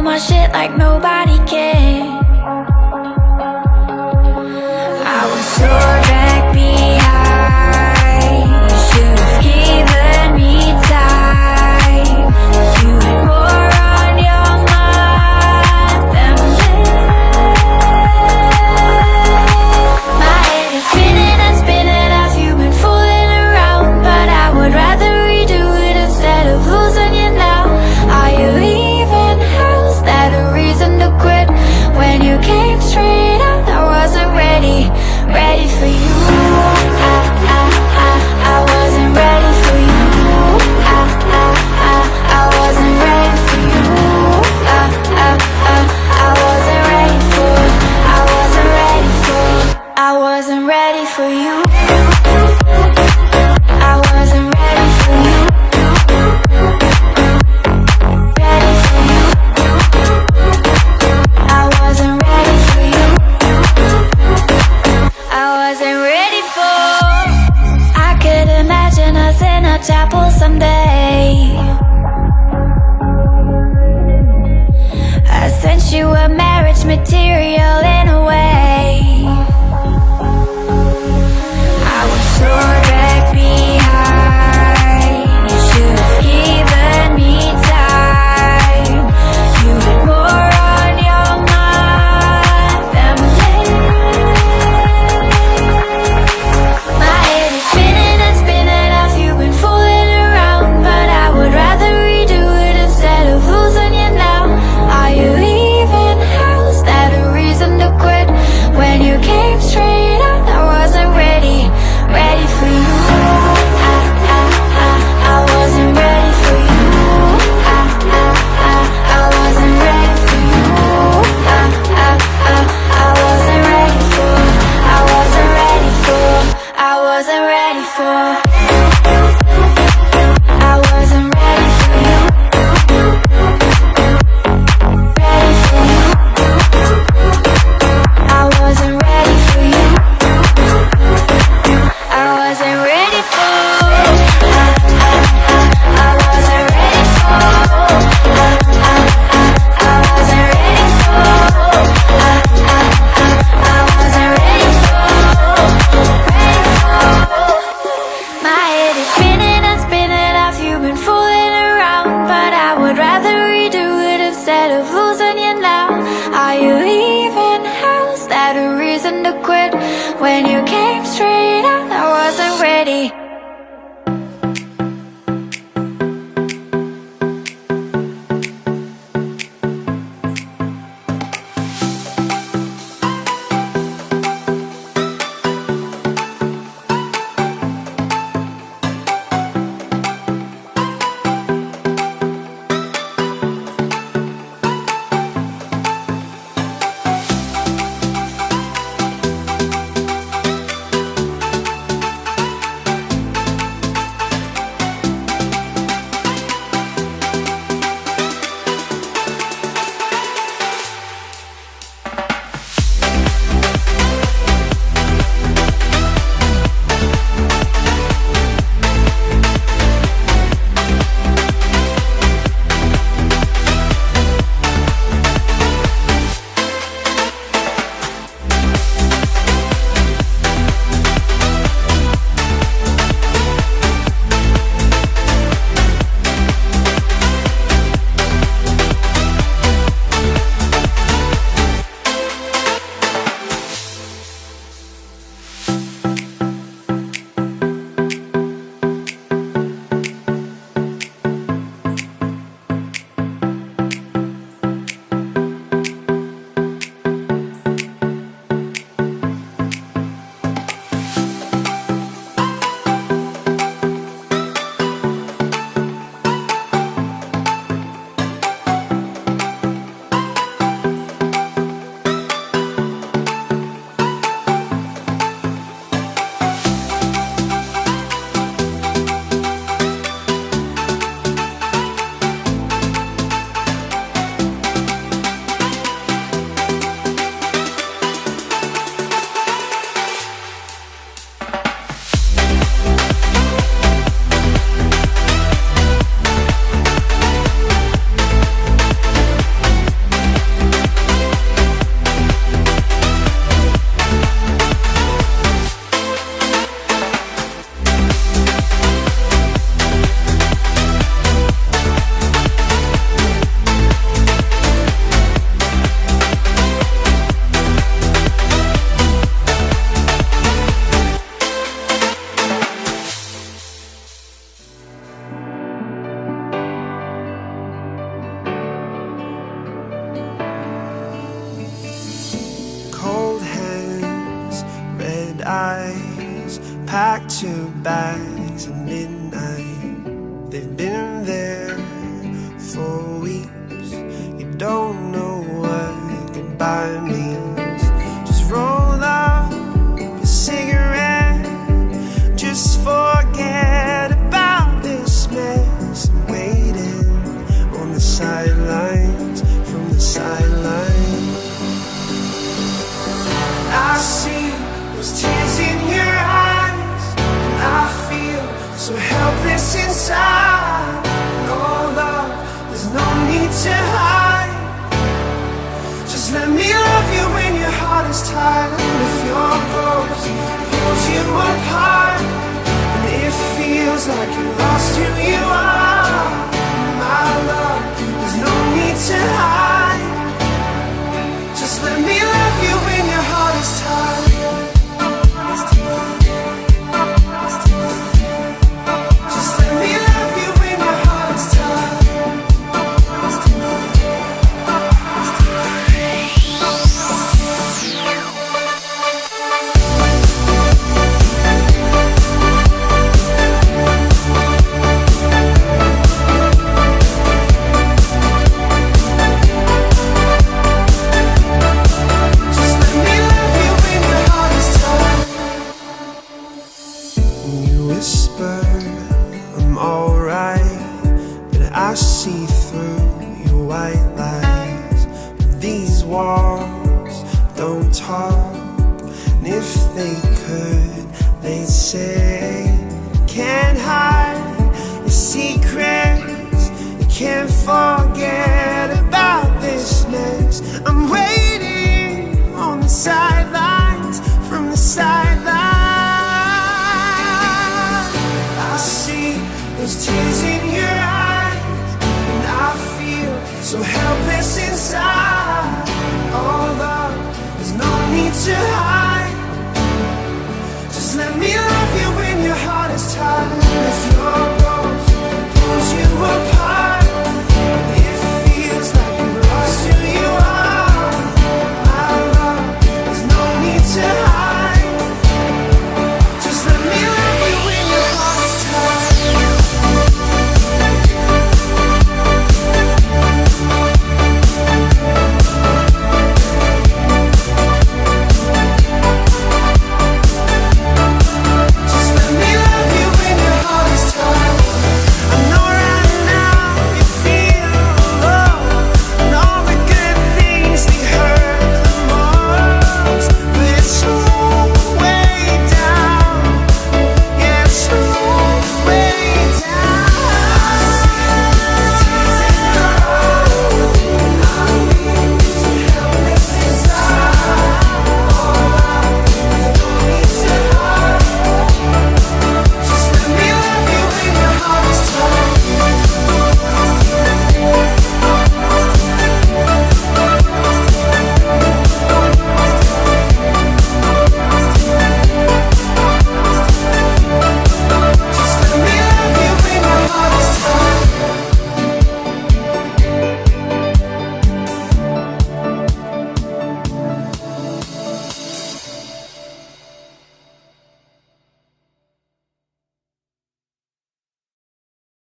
all my shit like nobody can. I was so back behind. You should've given me time. You had more on your mind than me. My head is spinning and spinning as you've been fooling around, but I would rather redo it instead of losing you now. Are you leaving house? That a reason to quit? When you came straight out, I wasn't ready for you. I wasn't ready for you. I wasn't ready for you. I wasn't ready for. I wasn't ready for. I wasn't ready for you. I wasn't ready for you. Ready for you. I wasn't ready for you. I wasn't ready for. I could imagine us in a chapel someday. I sent you a marriage material in a way. I was so back behind. You should've given me time. You had more on your mind than me. My head is spinning and spinning as you've been fooling around, but I would rather redo it instead of losing you now. Are you leaving house? That a reason to quit? When you came straight out, I wasn't ready for eyes, packed two bags at midnight. They've been there for weeks. You don't know what goodbye means. Just roll up a cigarette, just forget about this mess. I'm waiting on the sidelines, from the sidelines. I see those tears in your eyes, and I feel so helpless inside. Oh love, there's no need to hide. Just let me love you when your heart is tired. And if your ghost pulls you apart, and it feels like you lost who you are, my love, there's no need to hide. Just let me love you when your heart is tired. Just let me love you when your heart is tired. I'm alright, but I see through your white lies. But these walls don't talk, and if they could, they'd say, can't hide your secrets, you can't forget about this mess. I'm waiting on the sidelines, from the sidelines. Those tears in your eyes, and I feel so helpless inside. Oh love, there's no need to hide. Just let me